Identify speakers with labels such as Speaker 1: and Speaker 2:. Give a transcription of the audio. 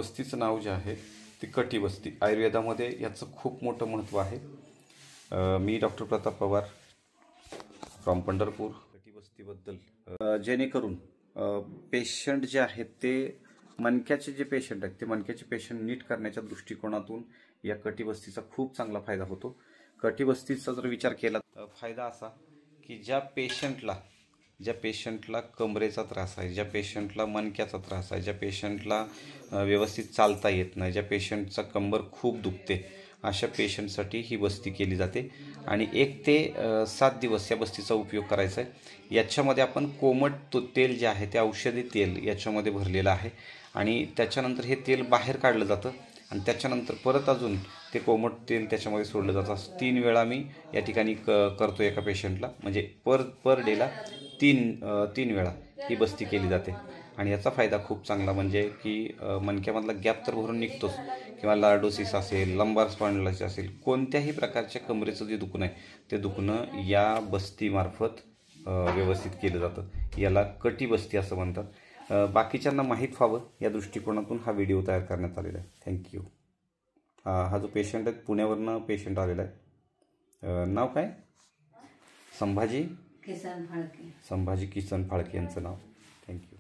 Speaker 1: वस्तीचं नाव जे आहे ती कटिवस्ती. आयुर्वेदामध्ये याचं खूप मोठं महत्त्व आहे. मी डॉक्टर प्रताप पवार फ्रॉम पंढरपूर. कटिवस्तीबद्दल जेणेकरून पेशंट जे आहेत ते मणक्याचे जे पेशंट आहेत ते मणक्याचे पेशंट नीट करण्याच्या दृष्टिकोनातून या कटिवस्तीचा खूप चांगला फायदा होतो. कटिवस्तीचा जर विचार केला तर फायदा असा की ज्या पेशंटला कमरेचा त्रास आहे, ज्या पेशंटला मणक्याचा त्रास आहे, ज्या पेशंटला व्यवस्थित चालता येत नाही, ज्या पेशंटचा कंबर खूप दुखते, अशा पेशंटसाठी ही बस्ती केली जाते. आणि 1 ते 7 दिवस या बस्तीचा उपयोग करायचा आहे. याच्यामध्ये आपण कोमट तेल जे आहे ते औषधी तेल याच्यामध्ये भरलेलं आहे आणि त्याच्यानंतर हे तेल बाहेर काढलं जातं आणि त्याच्यानंतर परत अजून ते कोमट तेल त्याच्यामध्ये सोडलं जातं. 3 वेळा मी या ठिकाणी करतो एका पेशंटला, म्हणजे पर डेला 3 वेळा ही बस्ती केली जाते. आणि याचा फायदा खूप चांगला म्हणजे की मणक्यामधला गॅप तर भरून निघतोच, किंवा लॉर्डोसिस असेल, लंबार स्पॉन्डिलायसिस असेल, कोणत्याही प्रकारच्या कमरेचं जे दुखणं आहे ते दुखणं या बस्तीमार्फत व्यवस्थित केलं जातं. याला कटिबस्ती असं म्हणतात. बाकीच्यांना माहीत व्हावं या दृष्टिकोनातून हा व्हिडिओ तयार करण्यात आलेला आहे. थँक्यू. हा जो पेशंट आहे पुण्यावरनं पेशंट आलेला आहे. नाव काय? संभाजी किसन फाळके यांचं नाव. थँक्यू.